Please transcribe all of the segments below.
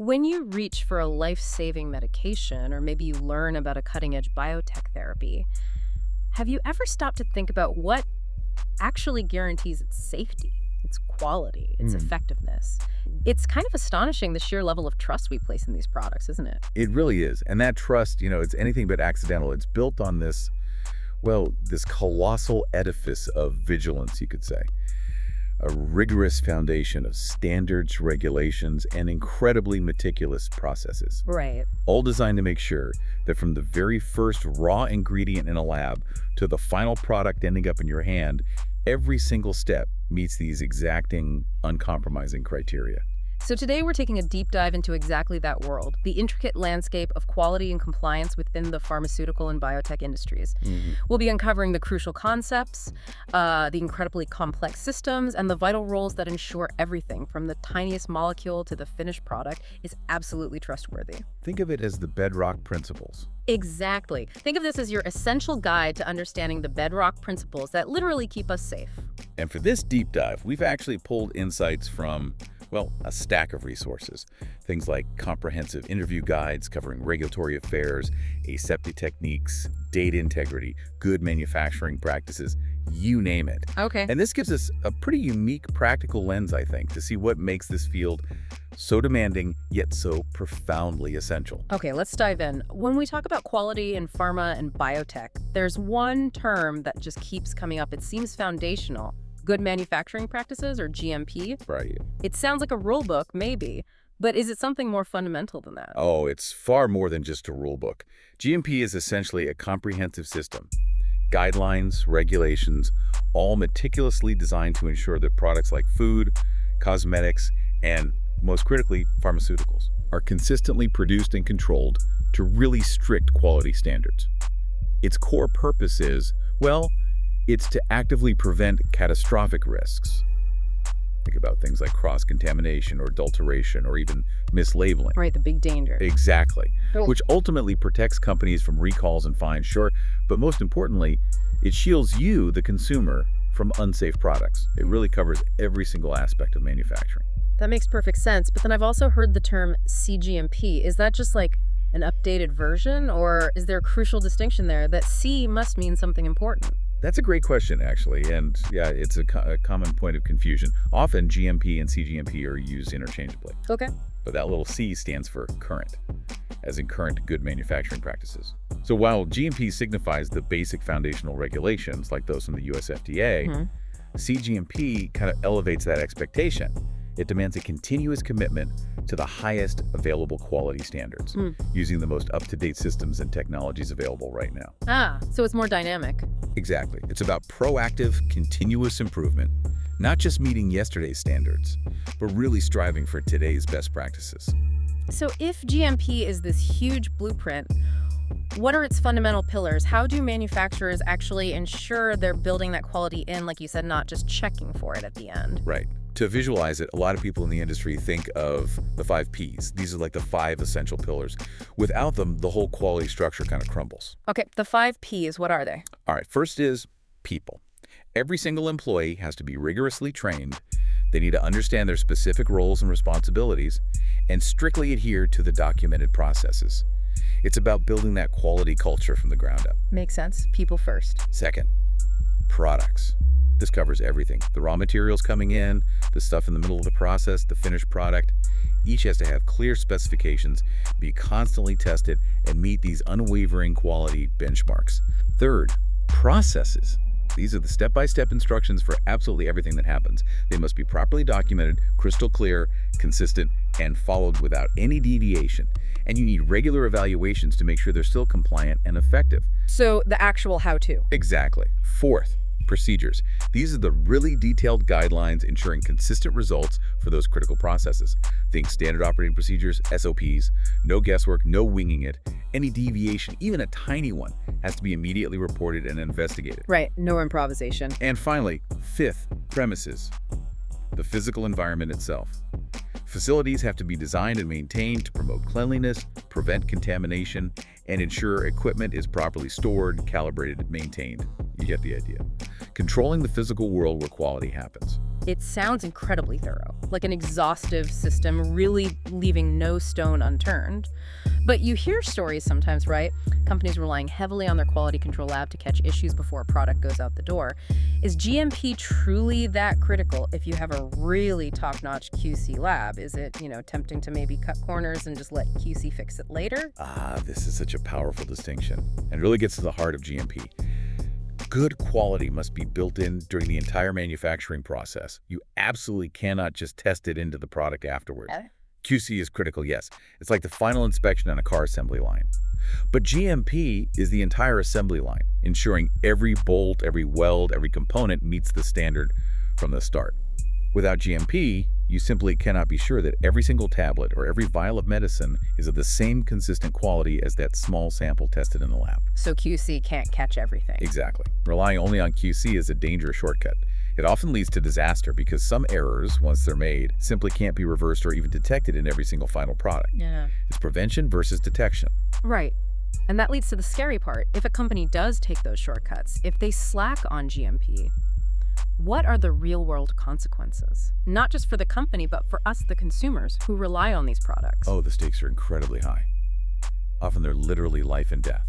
When you reach for a life-saving medication, or maybe you learn about a cutting-edge biotech therapy, have you ever stopped to think about what actually guarantees its safety, its quality, its Mm, effectiveness? It's kind of astonishing the sheer level of trust we place in these products, isn't it? it really is. And that trust, it's anything but accidental. It's built on this colossal edifice of vigilance, you could say. A rigorous foundation of standards, regulations, and incredibly meticulous processes, Right. all designed to make sure that from the very first raw ingredient in a lab to the final product ending up in your hand, every single step meets these exacting, uncompromising criteria. So today we're taking a deep dive into exactly that world, the intricate landscape of quality and compliance within the pharmaceutical and biotech industries. Mhm. We'll be uncovering the crucial concepts, the incredibly complex systems, and the vital roles that ensure everything from the tiniest molecule to the finished product is absolutely trustworthy. Think of it as the bedrock principles. Exactly. Think of this as your essential guide to understanding the bedrock principles that literally keep us safe. And for this deep dive, we've actually pulled insights from, a stack of resources. Things like comprehensive interview guides covering regulatory affairs, aseptic techniques, data integrity, good manufacturing practices, you name it. Okay. And this gives us a pretty unique practical lens, I think, to see what makes this field so demanding, yet so profoundly essential. Okay, let's dive in. When we talk about quality in pharma and biotech, there's one term that just keeps coming up. It seems foundational. Good manufacturing practices, or GMP. Right. It sounds like a rule book, maybe, but is it something more fundamental than that? Oh, it's far more than just a rule book. GMP is essentially a comprehensive system. Guidelines, regulations, all meticulously designed to ensure that products like food, cosmetics, and most critically, pharmaceuticals, are consistently produced and controlled to really strict quality standards. Its core purpose is, it's to actively prevent catastrophic risks. Think about things like cross-contamination or adulteration or even mislabeling. Right, the big danger. Exactly. Oh. Which ultimately protects companies from recalls and fines, sure, but most importantly, it shields you, the consumer, from unsafe products. It really covers every single aspect of manufacturing. That makes perfect sense, but then I've also heard the term cGMP. Is that just like an updated version, or is there a crucial distinction there that C must mean something important? That's a great question, actually, and yeah, it's a common point of confusion. Often, GMP and cGMP are used interchangeably, Okay. but that little C stands for current, as in current good manufacturing practices. So while GMP signifies the basic foundational regulations, like those from the US FDA, Mhm. cGMP kind of elevates that expectation. It demands a continuous commitment to the highest available quality standards, using the most up-to-date systems and technologies available right now. So it's more dynamic. Exactly. It's about proactive, continuous improvement, not just meeting yesterday's standards, but really striving for today's best practices. So if GMP is this huge blueprint, what are its fundamental pillars? How do manufacturers actually ensure they're building that quality in, like you said, not just checking for it at the end? Right. To visualize it, a lot of people in the industry think of the 5 Ps. These are like the 5 essential pillars. Without them, the whole quality structure kind of crumbles. Okay, the 5 Ps, what are they? All right, first is people. Every single employee has to be rigorously trained. They need to understand their specific roles and responsibilities and strictly adhere to the documented processes. It's about building that quality culture from the ground up. Makes sense. People first. Second, products. This covers everything. The raw materials coming in, the stuff in the middle of the process, the finished product. Each has to have clear specifications, be constantly tested, and meet these unwavering quality benchmarks. Third, processes. These are the step-by-step instructions for absolutely everything that happens. They must be properly documented, crystal clear, consistent, and followed without any deviation. And you need regular evaluations to make sure they're still compliant and effective. So the actual how-to. Exactly. Fourth, procedures. These are the really detailed guidelines ensuring consistent results for those critical processes. Think standard operating procedures, SOPs, no guesswork, no winging it. Any deviation, even a tiny one, has to be immediately reported and investigated. Right, no improvisation. And finally, fifth, premises. The physical environment itself. Facilities have to be designed and maintained to promote cleanliness, prevent contamination, and ensure equipment is properly stored, calibrated, and maintained. You get the idea. Controlling the physical world where quality happens. It sounds incredibly thorough, like an exhaustive system, really leaving no stone unturned. But you hear stories sometimes, right? Companies relying heavily on their quality control lab to catch issues before a product goes out the door. Is GMP truly that critical if you have a really top-notch QC lab? Is it, tempting to maybe cut corners and just let QC fix it later? This is such a powerful distinction and really gets to the heart of GMP. Good quality must be built in during the entire manufacturing process. You absolutely cannot just test it into the product afterwards. QC is critical, yes. It's like the final inspection on a car assembly line. But GMP is the entire assembly line, ensuring every bolt, every weld, every component meets the standard from the start. Without GMP, you simply cannot be sure that every single tablet or every vial of medicine is of the same consistent quality as that small sample tested in the lab. So QC can't catch everything. Exactly. Relying only on QC is a dangerous shortcut. It often leads to disaster because some errors, once they're made, simply can't be reversed or even detected in every single final product. Yeah. It's prevention versus detection. Right. And that leads to the scary part. If a company does take those shortcuts, if they slack on GMP, what are the real-world consequences? Not just for the company, but for us, the consumers, who rely on these products. Oh, the stakes are incredibly high. Often they're literally life and death.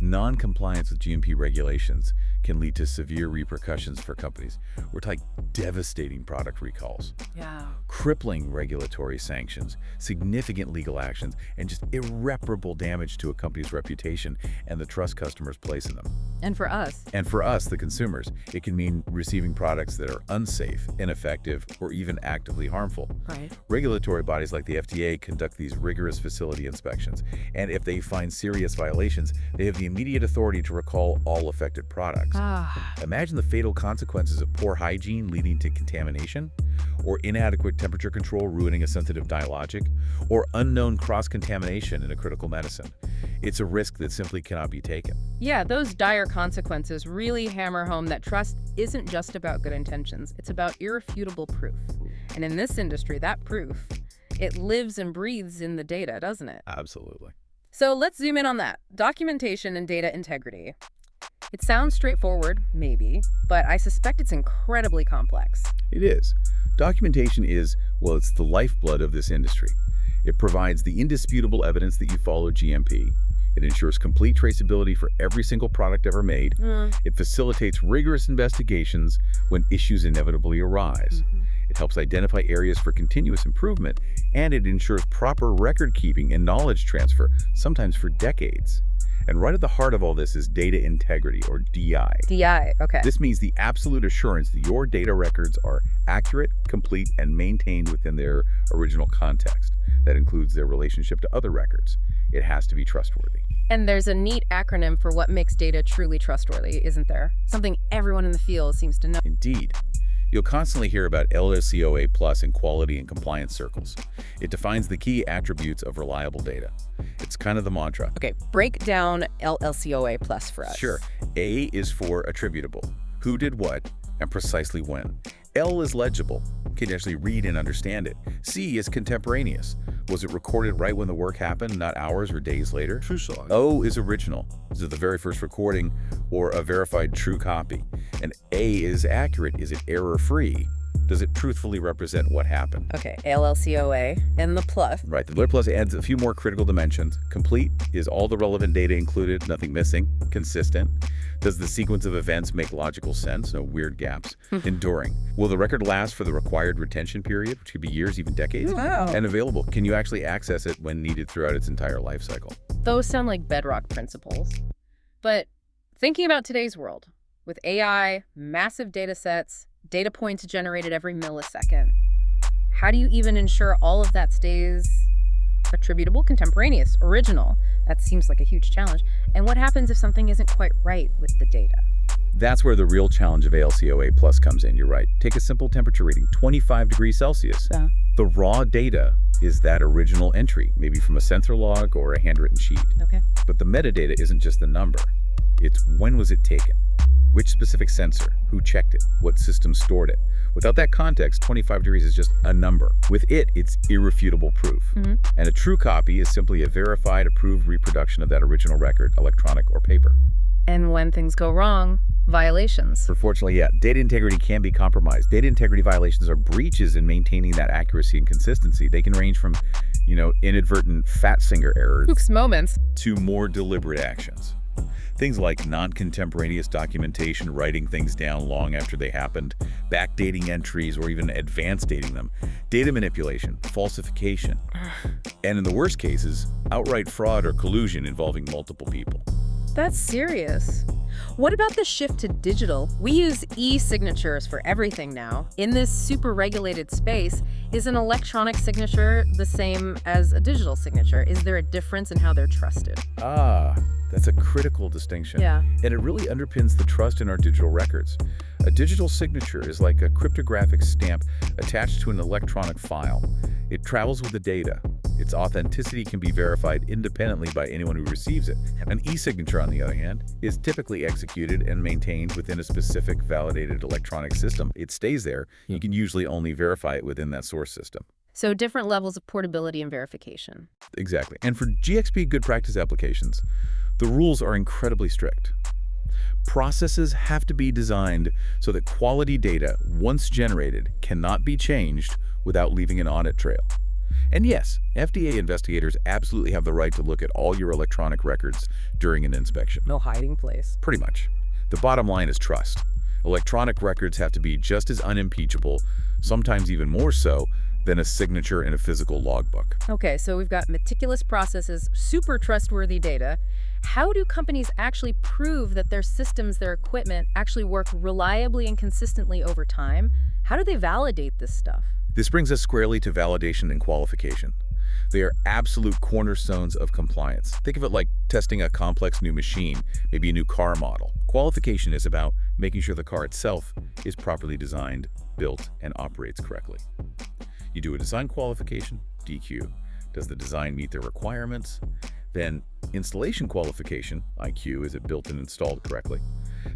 Non-compliance with GMP regulations can lead to severe repercussions for companies. We're talking devastating product recalls, Yeah. crippling regulatory sanctions, significant legal actions, and just irreparable damage to a company's reputation and the trust customers place in them. And for us, And for us, the consumers, it can mean receiving products that are unsafe, ineffective, or even actively harmful. right? Regulatory bodies like the FDA conduct these rigorous facility inspections, and if they find serious violations, they have the immediate authority to recall all affected products. Imagine the fatal consequences of poor hygiene leading to contamination, or inadequate temperature control ruining a sensitive biologic, or unknown cross-contamination in a critical medicine. It's a risk that simply cannot be taken. Yeah, those dire consequences really hammer home that trust isn't just about good intentions. It's about irrefutable proof. And in this industry, that proof, it lives and breathes in the data, doesn't it? Absolutely. So let's zoom in on that. Documentation and data integrity. It sounds straightforward, maybe, but I suspect it's incredibly complex. It is. Documentation is, well, it's the lifeblood of this industry. It provides the indisputable evidence that you follow GMP. It ensures complete traceability for every single product ever made. It facilitates rigorous investigations when issues inevitably arise. It helps identify areas for continuous improvement, and it ensures proper record keeping and knowledge transfer, sometimes for decades. And right at the heart of all this is data integrity, or DI. DI, okay. This means the absolute assurance that your data records are accurate, complete, and maintained within their original context. That includes their relationship to other records. It has to be trustworthy. And there's a neat acronym for what makes data truly trustworthy, isn't there? Something everyone in the field seems to know. Indeed. You'll constantly hear about LLCOA Plus in quality and compliance circles. It defines the key attributes of reliable data. It's kind of the mantra. Okay, break down LLCOA plus for us. Sure. A is for attributable. Who did what and precisely when. L is legible. Can actually read and understand it. C is contemporaneous. Was it recorded right when the work happened, not hours or days later? True song. O is original. Is it the very first recording or a verified true copy? And A is accurate. Is it error-free? Does it truthfully represent what happened? Okay, LLCOA and the plus. Right, the plus adds a few more critical dimensions. Complete is all the relevant data included, nothing missing. Consistent. Does the sequence of events make logical sense? No weird gaps. Enduring. Will the record last for the required retention period, which could be years, even decades? Wow. And available. Can you actually access it when needed throughout its entire life cycle? Those sound like bedrock principles. But thinking about today's world, with AI, massive data sets, data points generated every millisecond, how do you even ensure all of that stays attributable, contemporaneous, original? That seems like a huge challenge. And what happens if something isn't quite right with the data? That's where the real challenge of ALCOA Plus comes in, you're right. Take a simple temperature reading, 25 degrees Celsius. Yeah. The raw data is that original entry, maybe from a sensor log or a handwritten sheet. Okay. But the metadata isn't just the number. It's when was it taken? Which specific sensor? Who checked it? What system stored it? Without that context, 25 degrees is just a number. With it, it's irrefutable proof. And a true copy is simply a verified, approved reproduction of that original record, electronic or paper. And when things go wrong, violations. Unfortunately, yeah, data integrity can be compromised. Data integrity violations are breaches in maintaining that accuracy and consistency. They can range from, inadvertent fat finger errors Oops, moments. to more deliberate actions. Things like non-contemporaneous documentation, writing things down long after they happened, backdating entries, or even advance dating them, data manipulation, falsification, and in the worst cases, outright fraud or collusion involving multiple people. That's serious. What about the shift to digital? We use e-signatures for everything now. In this super regulated space, is an electronic signature the same as a digital signature? Is there a difference in how they're trusted? That's a critical distinction. Yeah. And it really underpins the trust in our digital records. A digital signature is like a cryptographic stamp attached to an electronic file. It travels with the data. Its authenticity can be verified independently by anyone who receives it. An e-signature, on the other hand, is typically executed and maintained within a specific validated electronic system. It stays there. You can usually only verify it within that source system. So different levels of portability and verification. Exactly. And for GXP good practice applications, the rules are incredibly strict. Processes have to be designed so that quality data, once generated, cannot be changed without leaving an audit trail. And yes, FDA investigators absolutely have the right to look at all your electronic records during an inspection. No hiding place. Pretty much. The bottom line is trust. Electronic records have to be just as unimpeachable, sometimes even more so, than a signature in a physical logbook. Okay, so we've got meticulous processes, super trustworthy data. How do companies actually prove that their systems, their equipment, actually work reliably and consistently over time? How do they validate this stuff? This brings us squarely to validation and qualification. They are absolute cornerstones of compliance. Think of it like testing a complex new machine, maybe a new car model. Qualification is about making sure the car itself is properly designed, built, and operates correctly. You do a design qualification, DQ. Does the design meet their requirements? Then installation qualification, IQ, is it built and installed correctly?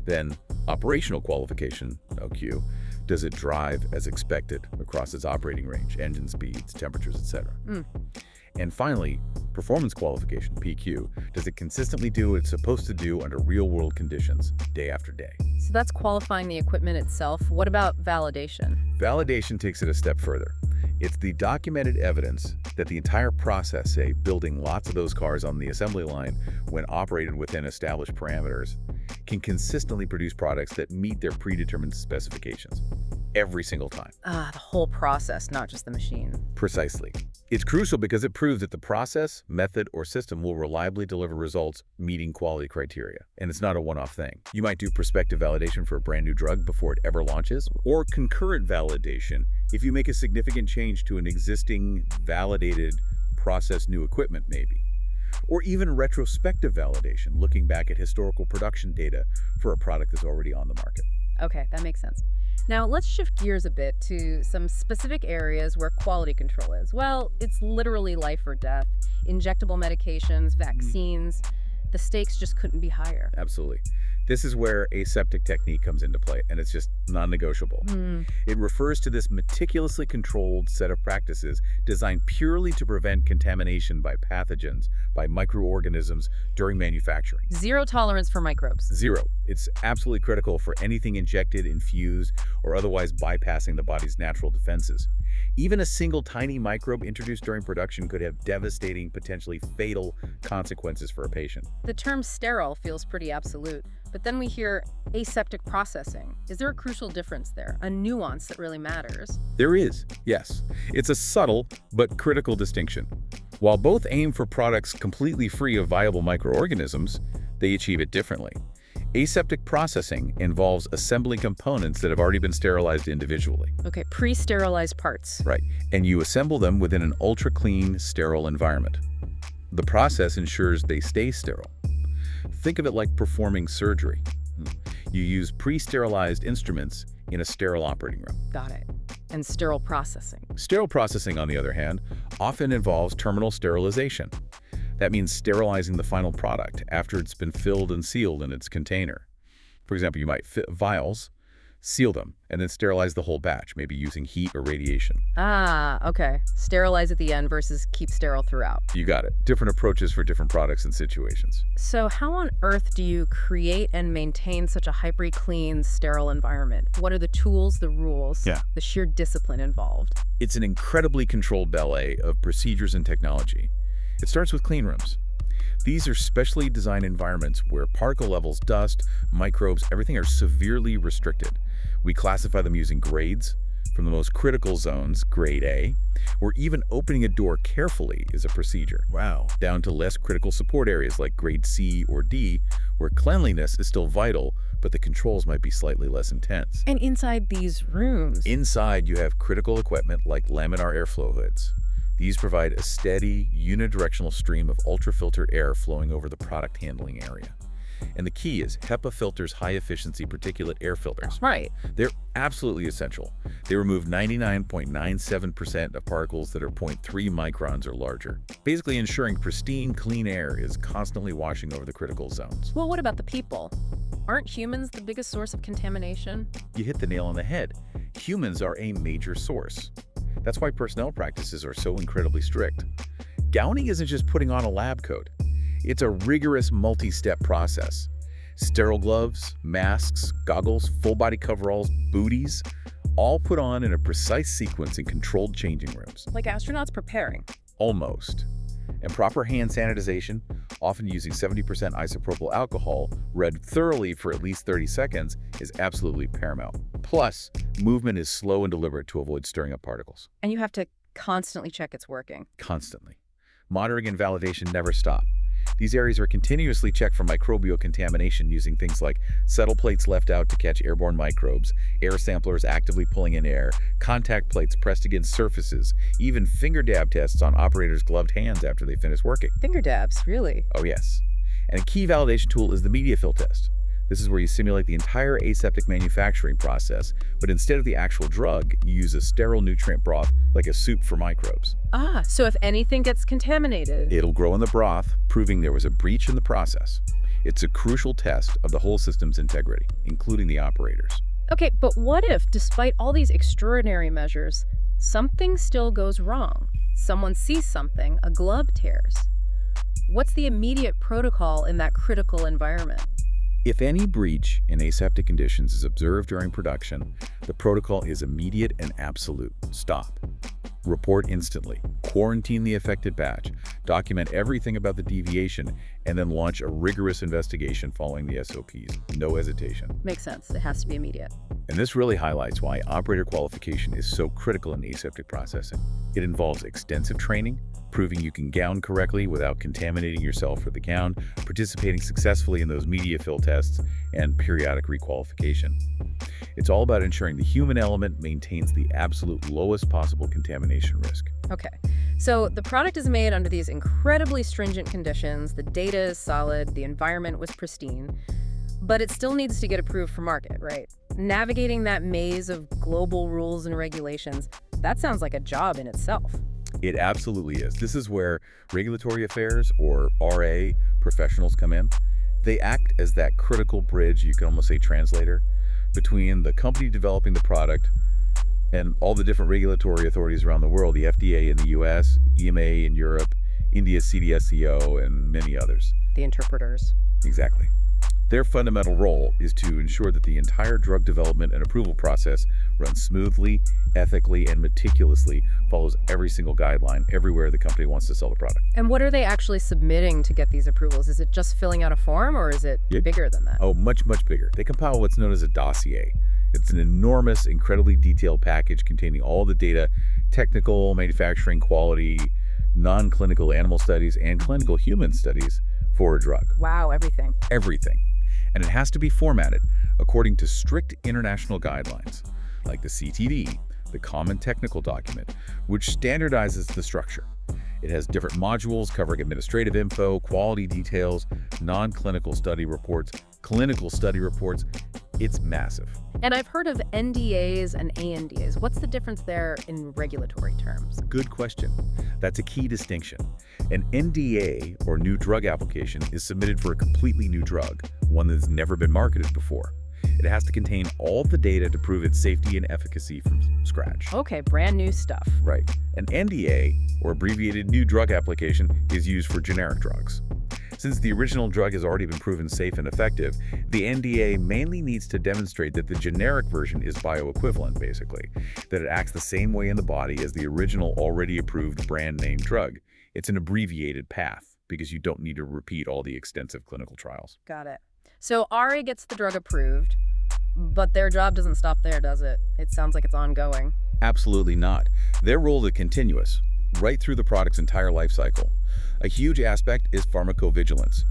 Then operational qualification, OQ. Does it drive as expected across its operating range, engine speeds, temperatures, etc.? And finally, performance qualification, PQ. Does it consistently do what it's supposed to do under real-world conditions, day after day? So that's qualifying the equipment itself. What about validation? Validation takes it a step further. It's the documented evidence that the entire process, say, building lots of those cars on the assembly line when operated within established parameters, can consistently produce products that meet their predetermined specifications every single time. The whole process, not just the machine. Precisely. It's crucial because it proves that the process, method, or system will reliably deliver results meeting quality criteria. And it's not a one-off thing. You might do prospective validation for a brand new drug before it ever launches, or concurrent validation if you make a significant change to an existing, validated, process new equipment maybe. Or even retrospective validation, looking back at historical production data for a product that's already on the market. Okay, that makes sense. Now, let's shift gears a bit to some specific areas where quality control is. Well, it's literally life or death. Injectable medications, vaccines, the stakes just couldn't be higher. Absolutely. This is where aseptic technique comes into play, and it's just non-negotiable. It refers to this meticulously controlled set of practices designed purely to prevent contamination by pathogens, by microorganisms during manufacturing. Zero tolerance for microbes. Zero. It's absolutely critical for anything injected, infused, or otherwise bypassing the body's natural defenses. Even a single tiny microbe introduced during production could have devastating, potentially fatal consequences for a patient. The term sterile feels pretty absolute, but then we hear aseptic processing. Is there a crucial difference there, a nuance that really matters? There is, yes. It's a subtle but critical distinction. While both aim for products completely free of viable microorganisms, they achieve it differently. Aseptic processing involves assembling components that have already been sterilized individually. Okay, pre-sterilized parts. Right, and you assemble them within an ultra-clean, sterile environment. The process ensures they stay sterile. Think of it like performing surgery. You use pre-sterilized instruments in a sterile operating room. Got it. And sterile processing. Sterile processing, on the other hand, often involves terminal sterilization. That means sterilizing the final product after it's been filled and sealed in its container. For example, you might fit vials, seal them, and then sterilize the whole batch, maybe using heat or radiation. Ah, okay. Sterilize at the end versus keep sterile throughout. You got it. Different approaches for different products and situations. So how on earth do you create and maintain such a hyper-clean, sterile environment? What are the tools, the rules, the sheer discipline involved? It's an incredibly controlled ballet of procedures and technology. It starts with clean rooms. These are specially designed environments where particle levels, dust, microbes, everything are severely restricted. We classify them using grades, from the most critical zones, grade A, where even opening a door carefully is a procedure. Wow. Down to less critical support areas like grade C or D, where cleanliness is still vital, but the controls might be slightly less intense. And inside these rooms? Inside, you have critical equipment like laminar airflow hoods. These provide a steady, unidirectional stream of ultrafilter air flowing over the product handling area. And the key is HEPA filters high-efficiency particulate air filters. Right. They're absolutely essential. They remove 99.97% of particles that are 0.3 microns or larger, basically ensuring pristine, clean air is constantly washing over the critical zones. Well, what about the people? Aren't humans the biggest source of contamination? You hit the nail on the head. Humans are a major source. That's why personnel practices are so incredibly strict. Gowning isn't just putting on a lab coat. It's a rigorous multi-step process. Sterile gloves, masks, goggles, full-body coveralls, booties, all put on in a precise sequence in controlled changing rooms. Like astronauts preparing. Almost. And proper hand sanitization, often using 70% isopropyl alcohol, read thoroughly for at least 30 seconds, is absolutely paramount. Plus, movement is slow and deliberate to avoid stirring up particles. And you have to constantly check it's working. Constantly. Monitoring and validation never stop. These areas are continuously checked for microbial contamination using things like settle plates left out to catch airborne microbes, air samplers actively pulling in air, contact plates pressed against surfaces, even finger dab tests on operators' gloved hands after they finish working. Finger dabs, really? Oh yes. And a key validation tool is the media fill test. This is where you simulate the entire aseptic manufacturing process, but instead of the actual drug, you use a sterile nutrient broth like a soup for microbes. Ah, so if anything gets contaminated... It'll grow in the broth, proving there was a breach in the process. It's a crucial test of the whole system's integrity, including the operators. Okay, but what if, despite all these extraordinary measures, something still goes wrong? Someone sees something, a glove tears. What's the immediate protocol in that critical environment? If any breach in aseptic conditions is observed during production, the protocol is immediate and absolute. Stop. Report instantly. Quarantine the affected batch. Document everything about the deviation, and then launch a rigorous investigation following the SOPs. No hesitation. Makes sense. It has to be immediate. And this really highlights why operator qualification is so critical in aseptic processing. It involves extensive training, proving you can gown correctly without contaminating yourself or the gown, participating successfully in those media fill tests, and periodic requalification. It's all about ensuring the human element maintains the absolute lowest possible contamination risk. Okay, so the product is made under these incredibly stringent conditions, the data is solid, the environment was pristine, but it still needs to get approved for market, right? Navigating that maze of global rules and regulations, that sounds like a job in itself. It absolutely is. This is where regulatory affairs, or RA, professionals come in. They act as that critical bridge, you can almost say translator, between the company developing the product and all the different regulatory authorities around the world, the FDA in the US, EMA in Europe, India's CDSCO, and many others. The interpreters. Exactly. Their fundamental role is to ensure that the entire drug development and approval process runs smoothly, ethically, and meticulously, follows every single guideline everywhere the company wants to sell the product. And what are they actually submitting to get these approvals? Is it just filling out a form, or is it bigger than that? Oh, much, much bigger. They compile what's known as a dossier. It's an enormous, incredibly detailed package containing all the data, technical, manufacturing, quality, non-clinical animal studies, and clinical human studies for a drug. Wow, everything. Everything. And it has to be formatted according to strict international guidelines, like the CTD, the Common Technical Document, which standardizes the structure. It has different modules covering administrative info, quality details, non-clinical study reports, clinical study reports. It's massive. And I've heard of NDAs and ANDAs. What's the difference there in regulatory terms? Good question. That's a key distinction. An NDA, or new drug application, is submitted for a completely new drug, one that's never been marketed before. It It has to contain all the data to prove its safety and efficacy from scratch. Okay, brand new stuff. Right. An NDA, or abbreviated New Drug Application, is used for generic drugs. Since the original drug has already been proven safe and effective, the NDA mainly needs to demonstrate that the generic version is bioequivalent, basically, that it acts the same way in the body as the original already approved brand name drug. It's an abbreviated path because you don't need to repeat all the extensive clinical trials. Got it. So RA gets the drug approved, but their job doesn't stop there, does it? It sounds like it's ongoing. Absolutely not. Their role is continuous, right through the product's entire life cycle. A huge aspect is pharmacovigilance.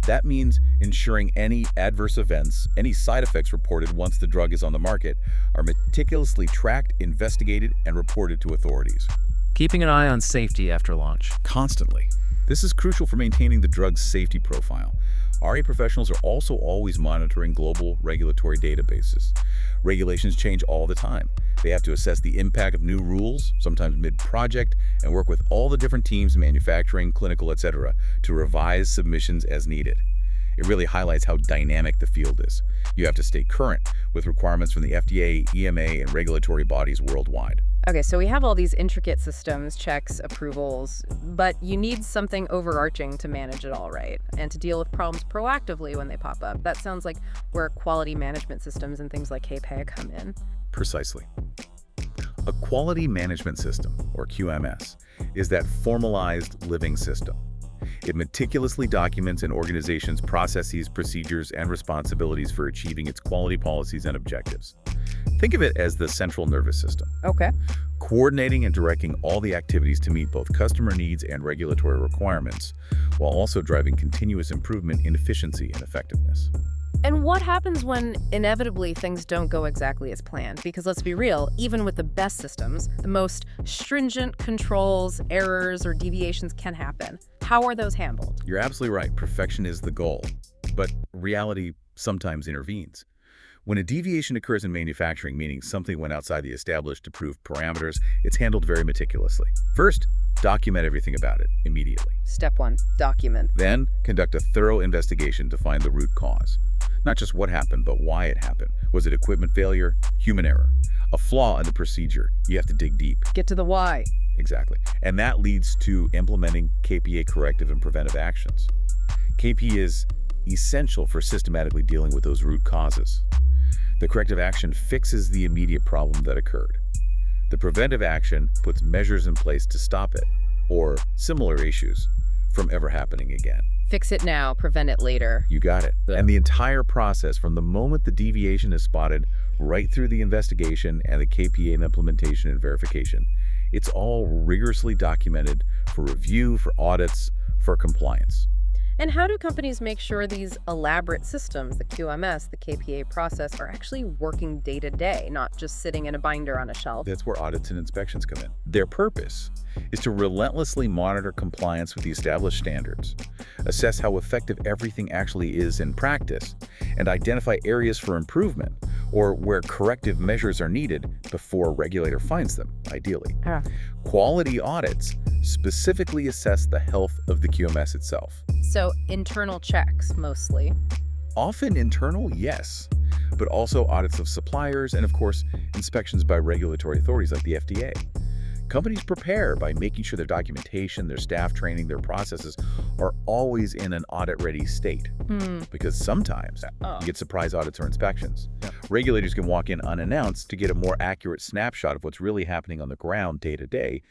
That means ensuring any adverse events, any side effects reported once the drug is on the market, are meticulously tracked, investigated, and reported to authorities. Keeping an eye on safety after launch. Constantly. This is crucial for maintaining the drug's safety profile. RA professionals are also always monitoring global regulatory databases. Regulations change all the time. They have to assess the impact of new rules, sometimes mid-project, and work with all the different teams, manufacturing, clinical, etc., to revise submissions as needed. It really highlights how dynamic the field is. You have to stay current with requirements from the FDA, EMA, and regulatory bodies worldwide. Okay, so we have all these intricate systems, checks, approvals, but you need something overarching to manage it all, right? And to deal with problems proactively when they pop up. That sounds like where quality management systems and things like KPI come in. Precisely. A quality management system, or QMS, is that formalized living system. It meticulously documents an organization's processes, procedures, and responsibilities for achieving its quality policies and objectives. Think of it as the central nervous system, Okay. coordinating and directing all the activities to meet both customer needs and regulatory requirements, while also driving continuous improvement in efficiency and effectiveness. And what happens when inevitably things don't go exactly as planned? Because let's be real, even with the best systems, the most stringent controls, errors, or deviations can happen. How are those handled? You're absolutely right. Perfection is the goal, but reality sometimes intervenes. When a deviation occurs in manufacturing, meaning something went outside the established approved parameters, it's handled very meticulously. First, document everything about it immediately. Step 1, document. Then, conduct a thorough investigation to find the root cause. Not just what happened, but why it happened. Was it equipment failure? Human error? A flaw in the procedure? You have to dig deep. Get to the why. Exactly. And that leads to implementing KPA corrective and preventive actions. KP is essential for systematically dealing with those root causes. The corrective action fixes the immediate problem that occurred. The preventive action puts measures in place to stop it, or similar issues, from ever happening again. Fix it now, prevent it later. You got it. Yeah. And the entire process, from the moment the deviation is spotted, right through the investigation and the KPA and implementation and verification, it's all rigorously documented for review, for audits, for compliance. And how do companies make sure these elaborate systems, the QMS, the KPA process, are actually working day to day, not just sitting in a binder on a shelf? That's where audits and inspections come in. Their purpose is to relentlessly monitor compliance with the established standards, assess how effective everything actually is in practice, and identify areas for improvement or where corrective measures are needed before a regulator finds them, ideally. Quality audits specifically assess the health of the QMS itself. So internal checks, mostly. Often internal, yes, but also audits of suppliers and, of course, inspections by regulatory authorities like the FDA. Companies prepare by making sure their documentation, their staff training, their processes are always in an audit-ready state. Because sometimes you get surprise audits or inspections. Regulators can walk in unannounced to get a more accurate snapshot of what's really happening on the ground day to day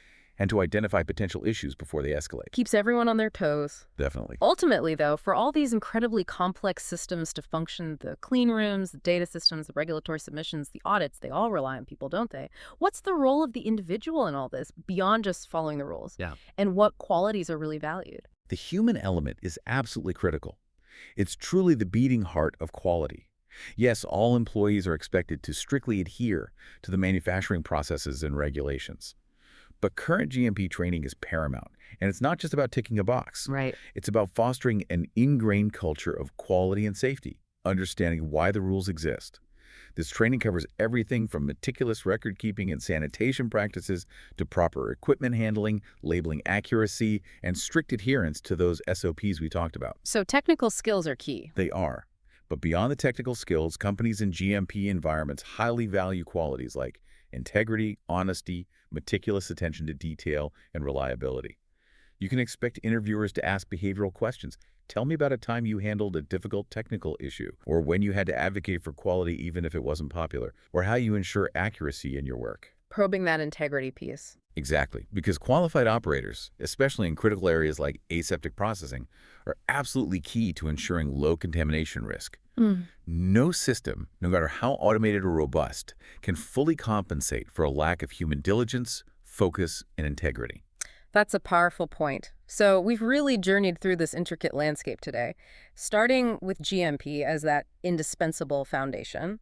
and to identify potential issues before they escalate. Keeps everyone on their toes. Definitely. Ultimately, though, for all these incredibly complex systems to function, the clean rooms, the data systems, the regulatory submissions, the audits, they all rely on people, don't they? What's the role of the individual in all this, beyond just following the rules? Yeah. And what qualities are really valued? The human element is absolutely critical. It's truly the beating heart of quality. Yes, all employees are expected to strictly adhere to the manufacturing processes and regulations. But current GMP training is paramount, and it's not just about ticking a box. Right. It's about fostering an ingrained culture of quality and safety, understanding why the rules exist. This training covers everything from meticulous record-keeping and sanitation practices to proper equipment handling, labeling accuracy, and strict adherence to those SOPs we talked about. So technical skills are key. They are. But beyond the technical skills, companies in GMP environments highly value qualities like integrity, honesty, meticulous attention to detail, and reliability. You can expect interviewers to ask behavioral questions. Tell me about a time you handled a difficult technical issue, or when you had to advocate for quality even if it wasn't popular, or how you ensure accuracy in your work. Probing that integrity piece. Exactly, because qualified operators, especially in critical areas like aseptic processing, are absolutely key to ensuring low contamination risk. No system, no matter how automated or robust, can fully compensate for a lack of human diligence, focus, and integrity. That's a powerful point. So we've really journeyed through this intricate landscape today, starting with GMP as that indispensable foundation,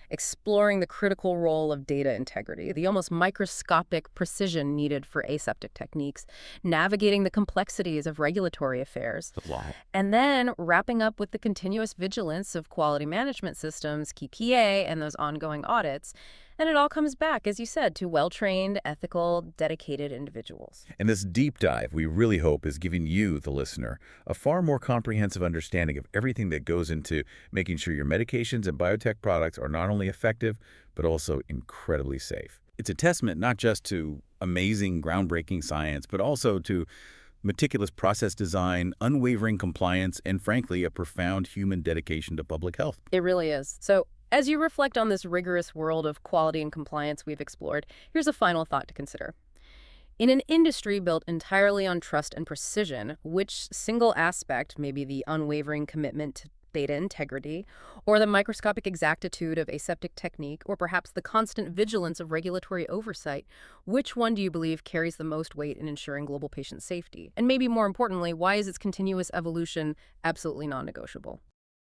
exploring the critical role of data integrity, the almost microscopic precision needed for aseptic techniques, navigating the complexities of regulatory affairs, A lot. and then wrapping up with the continuous vigilance of quality management systems, QPA, and those ongoing audits. And it all comes back, as you said, to well-trained, ethical, dedicated individuals. And this deep dive, we really hope, is giving you, the listener, a far more comprehensive understanding of everything that goes into making sure your medications and biotech products are not only effective, but also incredibly safe. It's a testament not just to amazing, groundbreaking science, but also to meticulous process design, unwavering compliance, and frankly, a profound human dedication to public health. It really is. So as you reflect on this rigorous world of quality and compliance we've explored, here's a final thought to consider. In an industry built entirely on trust and precision, which single aspect, maybe the unwavering commitment to data integrity, or the microscopic exactitude of aseptic technique, or perhaps the constant vigilance of regulatory oversight, which one do you believe carries the most weight in ensuring global patient safety? And maybe more importantly, why is its continuous evolution absolutely non-negotiable?